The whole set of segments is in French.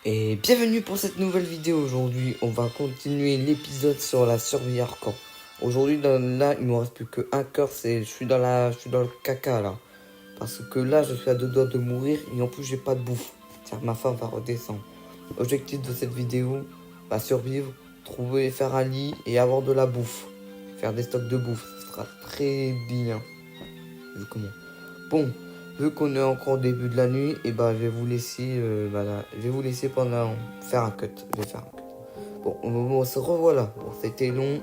Et bienvenue pour cette nouvelle vidéo. Aujourd'hui, on va continuer l'épisode sur la survie hardcore. Aujourd'hui, là, il me reste plus que un cœur. Je suis dans le caca là, parce que là, je suis à deux doigts de mourir et en plus, j'ai pas de bouffe. Car ma femme va redescendre. L'objectif de cette vidéo, va survivre, trouver, faire un lit et avoir de la bouffe, faire des stocks de bouffe. Ce sera très bien. Vu comment. Bon. Vu qu'on est encore au début de la nuit, et bah je vais vous laisser, je vais vous laisser pendant faire un cut. Je vais faire un cut. Bon, on se revoilà. Bon, c'était long,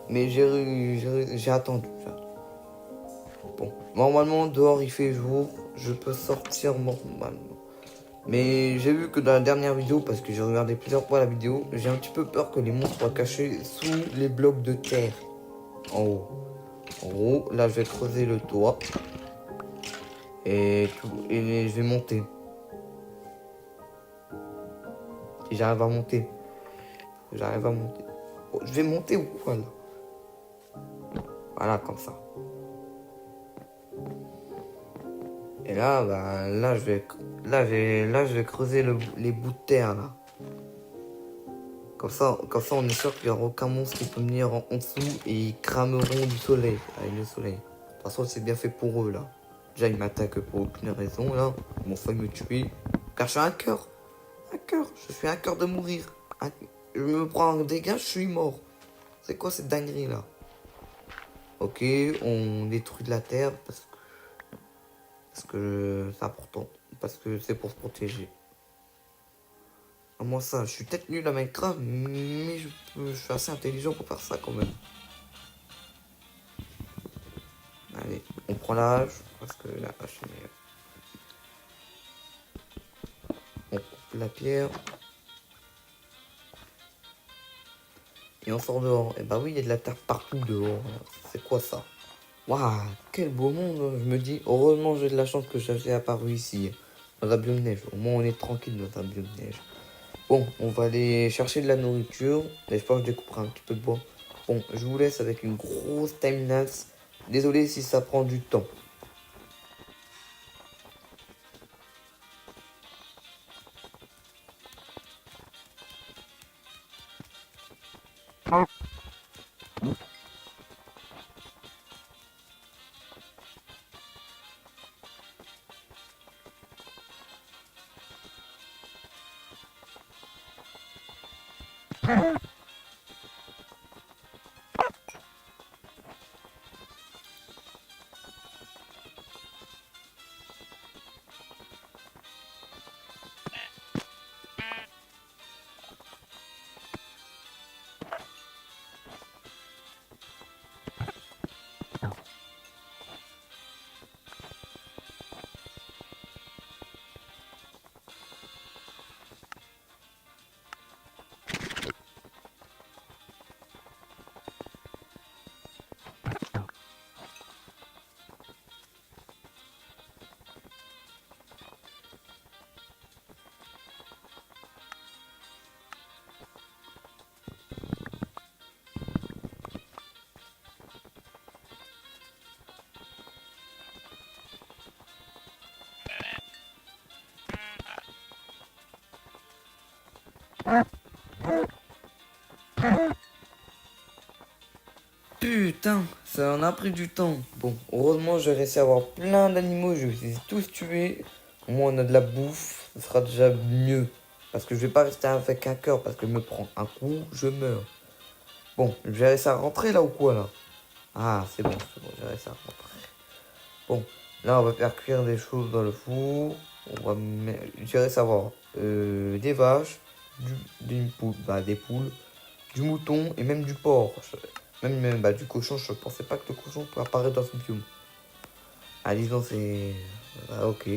mais j'ai attendu. Bon, normalement dehors il fait jour, je peux sortir normalement. Mais j'ai vu que dans la dernière vidéo, parce que j'ai regardé plusieurs fois la vidéo, j'ai un petit peu peur que les monstres soient cachés sous les blocs de terre. En haut. En gros, là je vais creuser le toit. Et je vais monter. Si j'arrive à monter. Oh, je vais monter ou quoi là? Voilà, comme ça. Et là, bah, là, je vais creuser les bouts de terre là. Comme ça, on est sûr qu'il n'y aura aucun monstre qui peut venir en dessous et ils crameront du soleil. Avec le soleil. De toute façon, c'est bien fait pour eux là. Déjà, ils m'attaquent pour aucune raison là. Ils m'ont failli me tuer. Car je suis un cœur. Je suis un cœur de mourir. Je me prends un dégât, je suis mort. C'est quoi cette dinguerie là? Ok, on détruit de la terre parce que c'est important. Parce que c'est pour se protéger. Moi ça, je suis peut-être nul à Minecraft, mais je suis assez intelligent pour faire ça quand même. Allez, on prend la hache, parce que la hache est meilleure. On coupe la pierre. Et on sort dehors. Et bah oui, il y a de la terre partout dehors. C'est quoi ça? Waouh, quel beau monde. Je me dis, heureusement j'ai de la chance que j'ai apparu ici. Dans un biome neige. Au moins on est tranquille dans un biome neige. Bon, on va aller chercher de la nourriture. Mais je pense que je découperai un petit peu de bois. Bon, je vous laisse avec une grosse time-lapse. Désolé si ça prend du temps. Putain, ça en a pris du temps. Bon, heureusement, j'ai réussi à avoir plein d'animaux. Je les ai tous tués. Au moins, on a de la bouffe. Ce sera déjà mieux. Parce que je vais pas rester avec un cœur. Parce que je me prends un coup, je meurs. Bon, j'ai réussi à rentrer là ou quoi là? Ah, c'est bon, j'ai réussi à rentrer. Bon, là, on va faire cuire des choses dans le four. J'ai réussi à avoir des vaches, des poules, du mouton et même du porc. Même du cochon, je pensais pas que le cochon peut apparaître dans ce biome. Ah, disons, c'est... Ah, ok.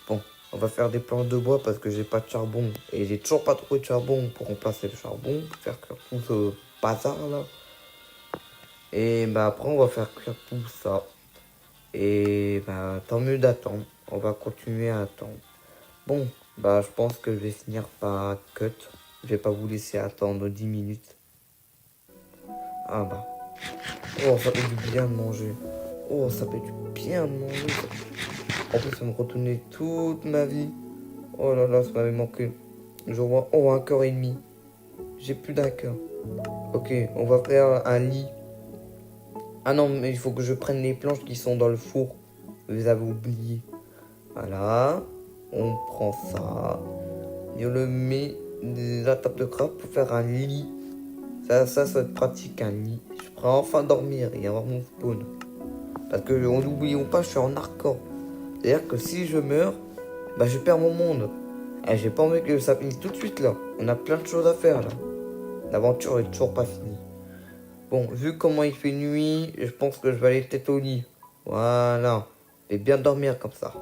Bon, on va faire des planches de bois parce que j'ai pas de charbon. Et j'ai toujours pas trouvé de charbon pour remplacer le charbon. Pour faire cuire tout ce bazar là. Et bah après, on va faire cuire tout ça. Et bah tant mieux d'attendre. On va continuer à attendre. Bon, bah je pense que je vais finir par cut. Je vais pas vous laisser attendre 10 minutes. Ah bah. Oh, ça fait du bien de manger. Oh, ça fait du bien de manger. En plus, ça me retenait toute ma vie. Oh là là, ça m'avait manqué. Je vois, oh, 1 cœur et demi. J'ai plus d'un cœur. Ok, on va faire un lit. Ah non, mais il faut que je prenne les planches qui sont dans le four. Vous les avez oubliées. Voilà. On prend ça. Et on le met dans la table de crabe pour faire un lit. Ça va être pratique, un lit. Je pourrais enfin dormir et avoir mon spawn. Parce que, n'oublions pas, je suis en hardcore. C'est-à-dire que si je meurs, bah je perds mon monde. Et j'ai pas envie que ça finisse tout de suite là. On a plein de choses à faire là. L'aventure est toujours pas finie. Bon, vu comment il fait nuit, je pense que je vais aller peut-être au lit. Voilà. Et bien dormir comme ça.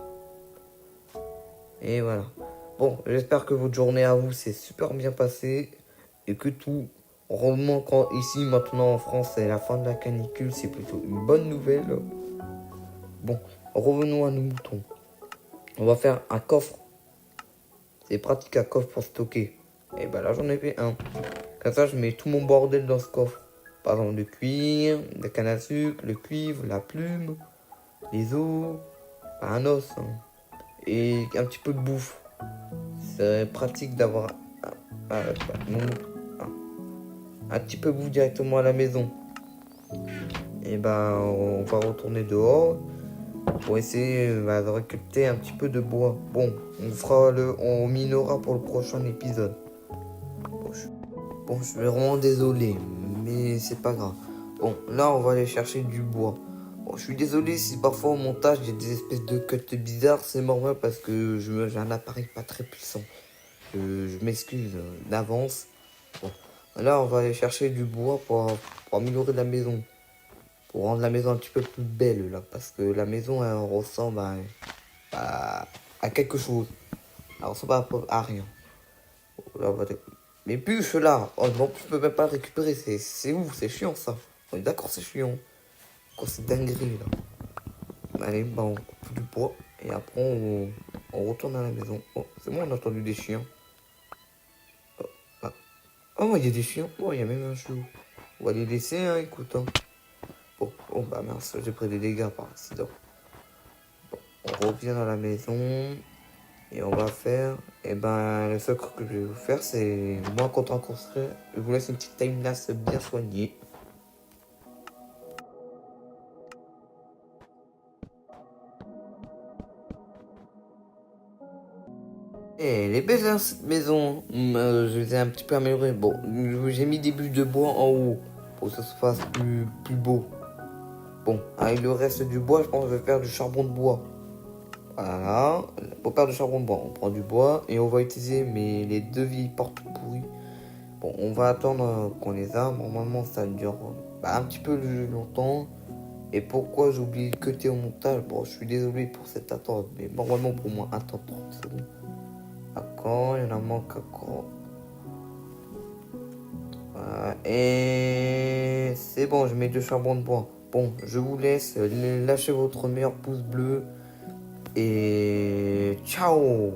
Et voilà. Bon, j'espère que votre journée à vous s'est super bien passée. Et que tout, heureusement, quand ici maintenant en France c'est la fin de la canicule, c'est plutôt une bonne nouvelle. Bon, revenons à nos moutons. On va faire un coffre. C'est pratique un coffre pour stocker. Et bah là j'en ai fait un. Comme ça je mets tout mon bordel dans ce coffre. Par exemple le cuir, la canne à sucre, le cuivre, la plume, les os, un os. Hein. Et un petit peu de bouffe. C'est pratique d'avoir un petit peu de bouffe directement à la maison. Et ben on va retourner dehors pour essayer de récolter un petit peu de bois. Bon, on minera pour le prochain épisode. Bon, je suis vraiment désolé, mais c'est pas grave. Bon, là on va aller chercher du bois. Bon, je suis désolé si parfois au montage il y a des espèces de cuts bizarres, c'est normal parce que j'ai un appareil pas très puissant. Je m'excuse d'avance. Bon, là on va aller chercher du bois pour améliorer la maison. Pour rendre la maison un petit peu plus belle là, parce que la maison elle ressemble à quelque chose. Elle ressemble à rien. Là, mes bûches là, oh non, je peux même pas le récupérer, c'est ouf, c'est chiant ça. On est d'accord, c'est chiant. Quoi, c'est dinguerie là. Allez, bah on coupe du bois et après on retourne à la maison. Oh, c'est bon, on a entendu des chiens. Oh, ah. Oh, il y a des chiens. Oh, il y a même un chou. On va les laisser, hein, écoute. Hein. Bon, oh bah mince, j'ai pris des dégâts par accident. Bon, on revient à la maison. Et on va faire, et ben le seul truc que je vais vous faire, c'est moi quand on construire, je vous laisse une petite timelapse bien soignée. Et elle est belle hein, cette maison, je les ai un petit peu améliorées. Bon, j'ai mis des bûches de bois en haut pour que ça se fasse plus beau. Bon, avec le reste du bois, je pense que je vais faire du charbon de bois. Voilà, pour faire du charbon de bois, on prend du bois et on va utiliser les 2 vieilles portes pourries. Bon, on va attendre qu'on les a. Normalement, ça dure un petit peu longtemps. Et pourquoi j'ai oublié de cutter au montage? Bon, je suis désolé pour cette attente, mais normalement pour moi, attends 30 secondes. D'accord, il y en a manque encore. Voilà, et c'est bon, je mets 2 charbons de bois. Bon, je vous laisse. Lâchez votre meilleur pouce bleu. Et ciao!